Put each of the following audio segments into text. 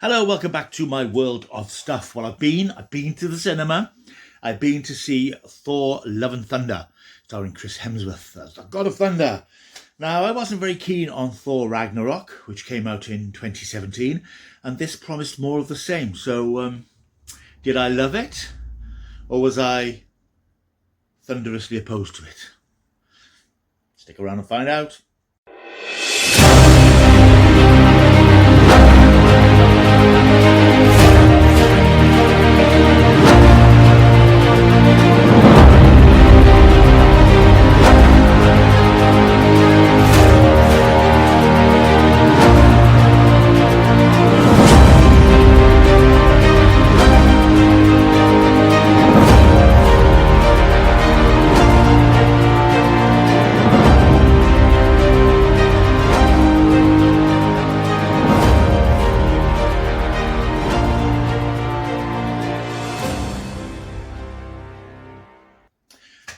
Hello, welcome back to my world of stuff. Well, I've been to the cinema. I've been to see Thor: Love and Thunder, starring Chris Hemsworth as the God of Thunder. Now, I wasn't very keen on Thor Ragnarok, which came out in 2017, and this promised more of the same. So, did I love it, or was I thunderously opposed to it? Stick around and find out.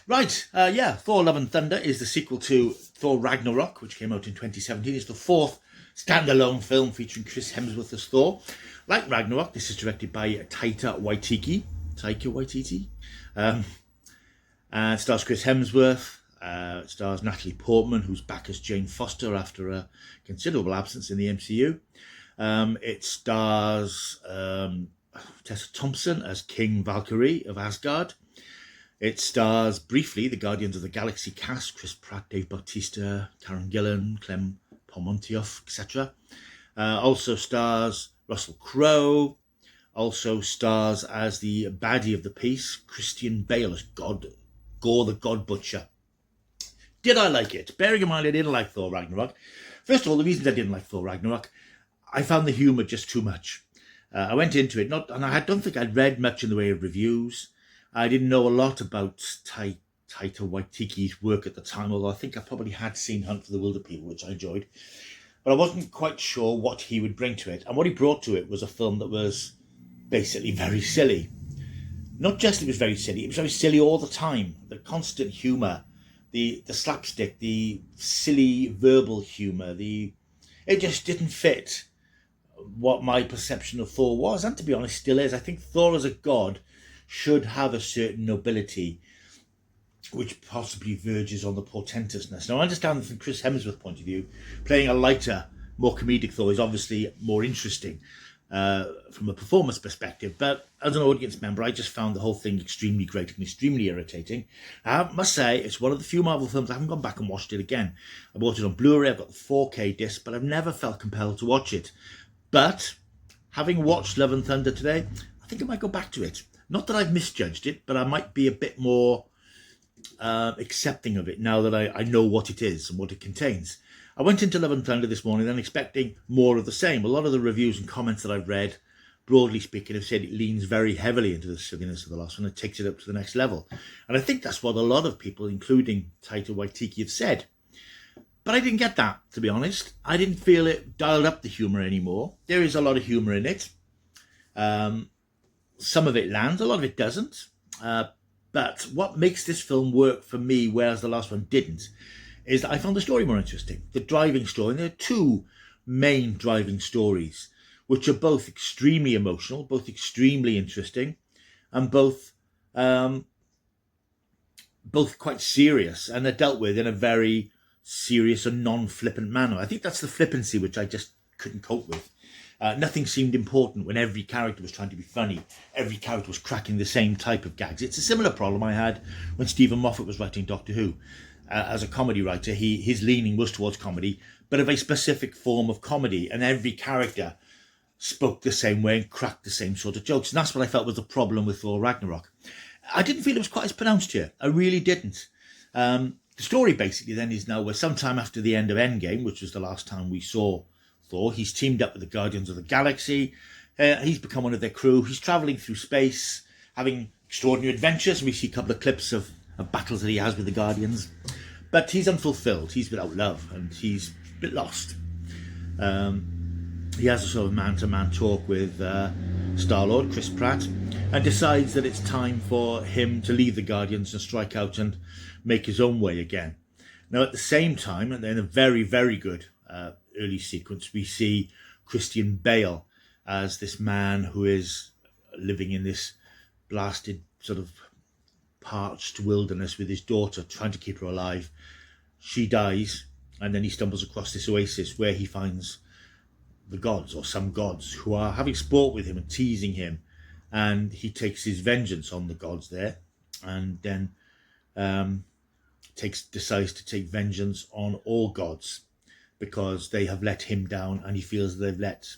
Right, Thor Love and Thunder is the sequel to Thor Ragnarok, which came out in 2017. It's the fourth standalone film featuring Chris Hemsworth as Thor. Like Ragnarok, this is directed by Taika Waititi. Stars Chris Hemsworth, stars Natalie Portman, who's back as Jane Foster after a considerable absence in the MCU. It stars Tessa Thompson as King Valkyrie of Asgard. It stars briefly the Guardians of the Galaxy cast: Chris Pratt, Dave Bautista, Karen Gillan, Clem Palmintioff, etc. Also stars Russell Crowe. Also stars as the baddie of the piece, Christian Bale as Gore the God Butcher. Did I like it? Bearing in mind I didn't like Thor Ragnarok. First of all, the reasons I didn't like Thor Ragnarok, I found the humour just too much. I went into it, I don't think I'd read much in the way of reviews. I didn't know a lot about Taika Waititi's work at the time, although I think I probably had seen Hunt for the Wilderpeople, which I enjoyed. But I wasn't quite sure what he would bring to it. And what he brought to it was a film that was basically very silly. Not just it was very silly all the time. The constant humour, the slapstick, the silly verbal humour, it just didn't fit what my perception of Thor was, and to be honest, still is. I think Thor as a god should have a certain nobility which possibly verges on the portentousness. Now, I understand that from Chris Hemsworth's point of view, playing a lighter, more comedic Thor is obviously more interesting from a performance perspective, but as an audience member, I just found the whole thing extremely great and extremely irritating. I must say, it's one of the few Marvel films I haven't gone back and watched it again. I bought it on Blu-ray, I've got the 4K disc, but I've never felt compelled to watch it. But having watched Love and Thunder today, I think I might go back to it. Not that I've misjudged it, but I might be a bit more accepting of it now that I know what it is and what it contains. I went into Love and Thunder this morning then expecting more of the same. A lot of the reviews and comments that I've read, broadly speaking, have said it leans very heavily into the silliness of the last one and takes it up to the next level. And I think that's what a lot of people, including Taika Waititi, have said. But I didn't get that, to be honest. I didn't feel it dialed up the humour anymore. There is a lot of humour in it. Some of it lands, a lot of it doesn't. But what makes this film work for me, whereas the last one didn't, is that I found the story more interesting. The driving story, and there are two main driving stories, which are both extremely emotional, both extremely interesting, and both quite serious, and they're dealt with in a very serious and non-flippant manner. I think that's the flippancy which I just couldn't cope with. Nothing seemed important when every character was trying to be funny. Every character was cracking the same type of gags. It's a similar problem I had when Stephen Moffat was writing Doctor Who. As a comedy writer, his leaning was towards comedy, but of a specific form of comedy, and every character spoke the same way and cracked the same sort of jokes. And that's what I felt was the problem with Thor Ragnarok. I didn't feel it was quite as pronounced here. I really didn't. The story basically then is now we're sometime after the end of Endgame, which was the last time we saw Thor. He's teamed up with the Guardians of the Galaxy. He's become one of their crew. He's travelling through space, having extraordinary adventures. We see a couple of clips of battles that he has with the Guardians. But he's unfulfilled. He's without love, and he's a bit lost. He has a sort of man-to-man talk with Star-Lord, Chris Pratt, and decides that it's time for him to leave the Guardians and strike out and make his own way again. Now, at the same time, and in a very, very good early sequence, we see Christian Bale as this man who is living in this blasted sort of parched wilderness with his daughter, trying to keep her alive. She dies, and then he stumbles across this oasis where he finds the gods, or some gods, who are having sport with him and teasing him, and he takes his vengeance on the gods there, and then decides to take vengeance on all gods because they have let him down, and he feels they've let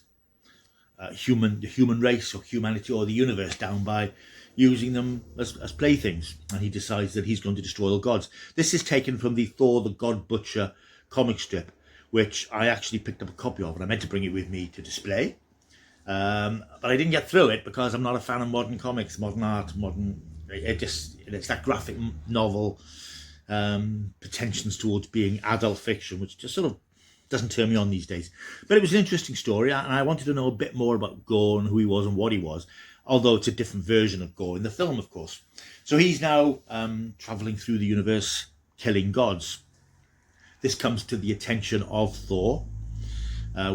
the human race or humanity or the universe down by using them as playthings, and he decides that he's going to destroy all gods. This is taken from the Thor the God Butcher comic strip, which I actually picked up a copy of, and I meant to bring it with me to display, but I didn't get through it because I'm not a fan of modern comics, modern art, it's that graphic novel pretensions towards being adult fiction, which just sort of doesn't turn me on these days. But it was an interesting story, and I wanted to know a bit more about Gorr and who he was and what he was, although it's a different version of Gorr in the film, of course. So he's now travelling through the universe, killing gods. This comes to the attention of Thor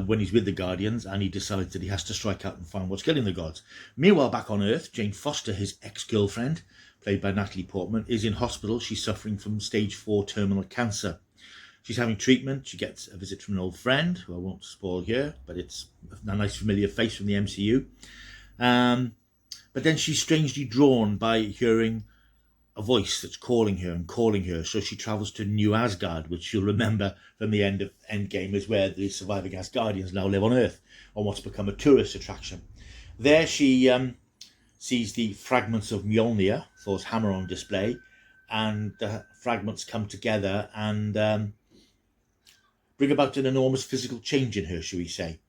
when he's with the Guardians, and he decides that he has to strike out and find what's killing the gods. Meanwhile, back on Earth, Jane Foster, his ex-girlfriend, played by Natalie Portman, is in hospital. She's suffering from stage 4 terminal cancer. She's having treatment. She gets a visit from an old friend, who I won't spoil here, but it's a nice familiar face from the MCU. But then she's strangely drawn by hearing a voice that's calling her, so she travels to New Asgard, which you'll remember from the end of Endgame is where the surviving Asgardians now live on Earth, on what's become a tourist attraction. There she sees the fragments of Mjolnir, Thor's hammer, on display, and the fragments come together and bring about an enormous physical change in her, shall we say.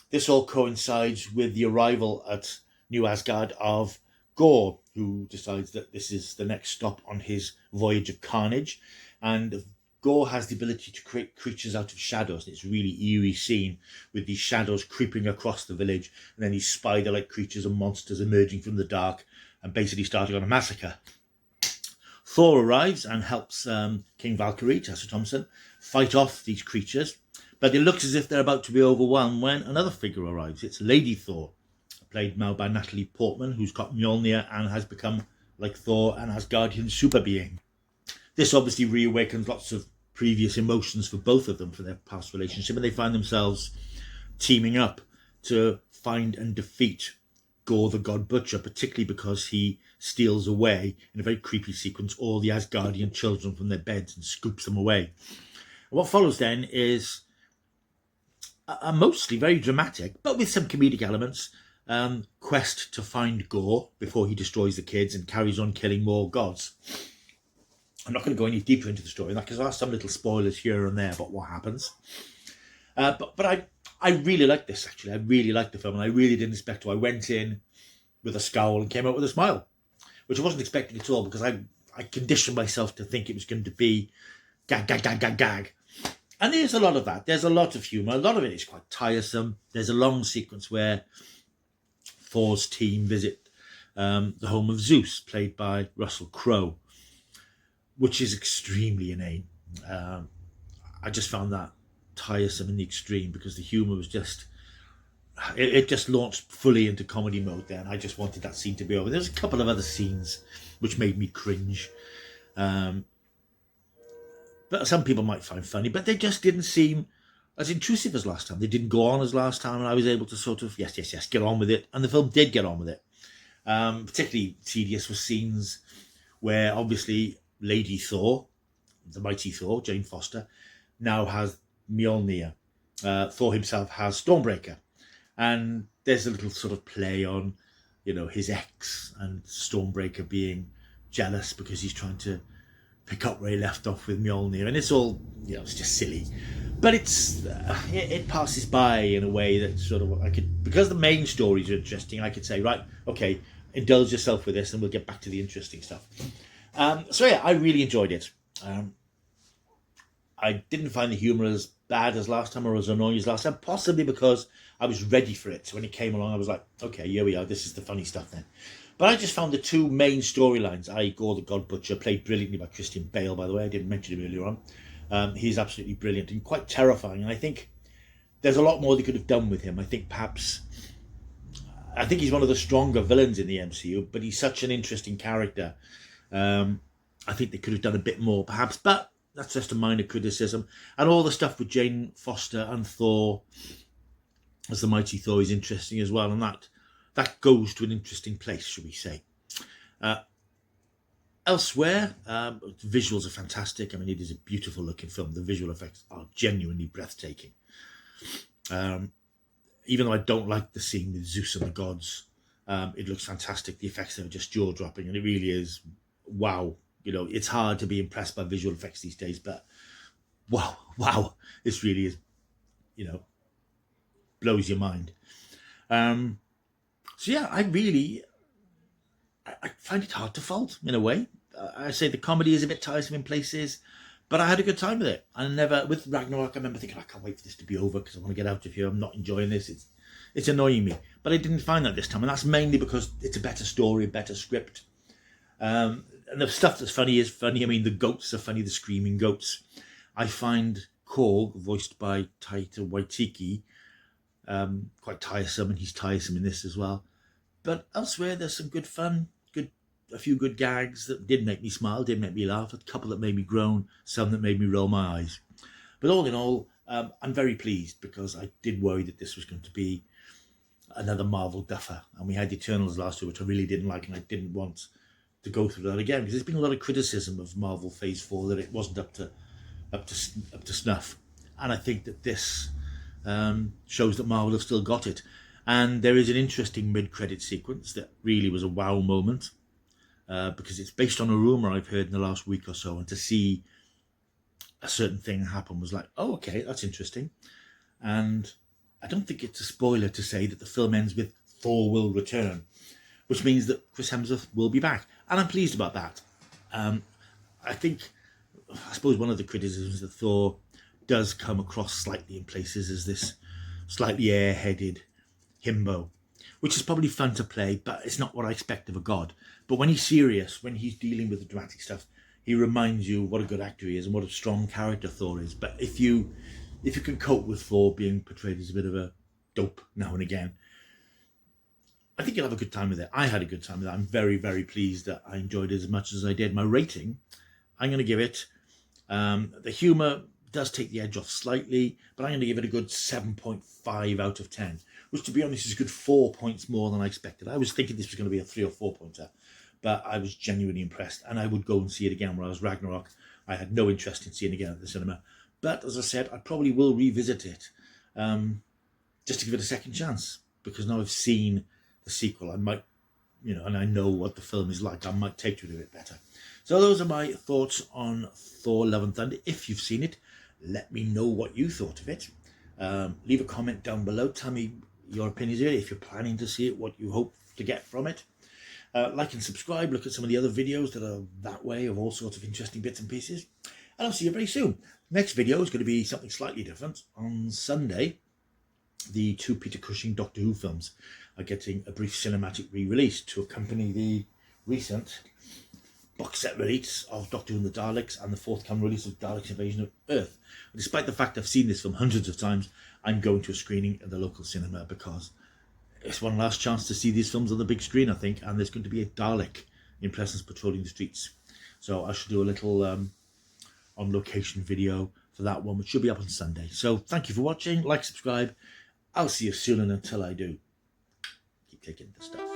This all coincides with the arrival at New Asgard of Gorr, who decides that this is the next stop on his voyage of carnage. And Gorr has the ability to create creatures out of shadows. It's a really eerie scene with these shadows creeping across the village, and then these spider-like creatures and monsters emerging from the dark and basically starting on a massacre. Thor arrives and helps King Valkyrie, Tessa Thompson, fight off these creatures, but it looks as if they're about to be overwhelmed when another figure arrives. It's Lady Thor, played now by Natalie Portman, who's got Mjolnir and has become, like Thor, an Asgardian super being. This obviously reawakens lots of previous emotions for both of them for their past relationship, and they find themselves teaming up to find and defeat Gorr the God Butcher, particularly because he steals away, in a very creepy sequence, all the Asgardian children from their beds and scoops them away. And what follows then is a mostly very dramatic, but with some comedic elements, quest to find Gorr before he destroys the kids and carries on killing more gods. I'm not going to go any deeper into the story because there are some little spoilers here and there about what happens. But I really like this, actually. I really liked the film, and I really didn't expect to. I went in with a scowl and came out with a smile, which I wasn't expecting at all, because I conditioned myself to think it was going to be gag, gag, gag, gag, gag. And there's a lot of that. There's a lot of humour. A lot of it is quite tiresome. There's a long sequence where Thor's team visit the home of Zeus, played by Russell Crowe, which is extremely inane. I just found that tiresome in the extreme, because the humour was just... It just launched fully into comedy mode there, and I just wanted that scene to be over. There's a couple of other scenes which made me cringe. But some people might find funny, but they just didn't seem as intrusive as last time. They didn't go on as last time, and I was able to sort of, yes, get on with it. And the film did get on with it. Particularly tedious were scenes where, obviously, Lady Thor, the mighty Thor, Jane Foster, now has Mjolnir. Thor himself has Stormbreaker. And there's a little sort of play on, his ex and Stormbreaker being jealous because he's trying to pick up where he left off with Mjolnir. And it's all, it's just silly. But it passes by in a way that sort of, because the main stories are interesting, I could say, right, okay, indulge yourself with this and we'll get back to the interesting stuff. So yeah, I really enjoyed it. I didn't find the humour as bad as last time or as annoying as last time, possibly because I was ready for it. So when it came along, I was like, okay, here we are. This is the funny stuff then. But I just found the two main storylines, i.e. Gorr the God Butcher, played brilliantly by Christian Bale, by the way. I didn't mention him earlier on. He's absolutely brilliant and quite terrifying. And I think there's a lot more they could have done with him. I think he's one of the stronger villains in the MCU, but he's such an interesting character. I think they could have done a bit more, perhaps, but that's just a minor criticism. And all the stuff with Jane Foster and Thor as the mighty Thor is interesting as well, and that goes to an interesting place, shall we say. Elsewhere, the visuals are fantastic. I mean, it is a beautiful looking film. The visual effects are genuinely breathtaking. Even though I don't like the scene with Zeus and the gods, it looks fantastic. The effects are just jaw-dropping, and it really is wow. You know, it's hard to be impressed by visual effects these days, but wow, this really is, you know, blows your mind. So yeah, I find it hard to fault in a way. I say the comedy is a bit tiresome in places, but I had a good time with it. With Ragnarok, I remember thinking, I can't wait for this to be over because I want to get out of here. I'm not enjoying this. It's annoying me. But I didn't find that this time, and that's mainly because it's a better story, a better script. And the stuff that's funny is funny. I mean, the goats are funny, the screaming goats. I find Korg, voiced by Taika Waititi, quite tiresome, and he's tiresome in this as well. But elsewhere, there's some good fun, a few good gags that did make me smile, did make me laugh, a couple that made me groan, some that made me roll my eyes. But all in all, I'm very pleased, because I did worry that this was going to be another Marvel duffer. And we had Eternals last year, which I really didn't like, and I didn't want to go through that again, because there's been a lot of criticism of Marvel Phase 4 that it wasn't up to snuff. And I think that this shows that Marvel have still got it. And there is an interesting mid-credit sequence that really was a wow moment, because it's based on a rumour I've heard in the last week or so, and to see a certain thing happen was like, oh, okay, that's interesting. And I don't think it's a spoiler to say that the film ends with Thor will return, which means that Chris Hemsworth will be back. And I'm pleased about that. I suppose one of the criticisms is that Thor does come across slightly in places as this slightly airheaded himbo, which is probably fun to play, but it's not what I expect of a god. But when he's serious, when he's dealing with the dramatic stuff, he reminds you what a good actor he is and what a strong character Thor is. But if you can cope with Thor being portrayed as a bit of a dope now and again, I think you'll have a good time with it. I had a good time with it. I'm very, very pleased that I enjoyed it as much as I did. My rating, I'm going to give it, the humour does take the edge off slightly, but I'm going to give it a good 7.5 out of 10, which, to be honest, is a good 4 points more than I expected. I was thinking this was going to be a 3 or 4 pointer, but I was genuinely impressed, and I would go and see it again. Whereas Ragnarok, I had no interest in seeing again at the cinema. But as I said, I probably will revisit it, just to give it a second chance, because now I've seen the sequel, I might, and I know what the film is like, I might take to it a bit better. So those are my thoughts on Thor Love and Thunder. If you've seen it, let me know what you thought of it. Leave a comment down below. Tell me your opinions here. If you're planning to see it, what you hope to get from it. Like and subscribe. Look at some of the other videos that are that way, of all sorts of interesting bits and pieces. And I'll see you very soon. Next video is going to be something slightly different. On Sunday, the 2 Peter Cushing Doctor Who films are getting a brief cinematic re-release to accompany the recent box set release of Doctor Who and the Daleks and the forthcoming release of Daleks Invasion of Earth. And despite the fact I've seen this film hundreds of times, I'm going to a screening at the local cinema because it's one last chance to see these films on the big screen, I think, and there's going to be a Dalek in presence patrolling the streets. So I should do a little on-location video for that one, which should be up on Sunday. So thank you for watching. Like, subscribe. I'll see you soon, and until I do, keep taking the stuff.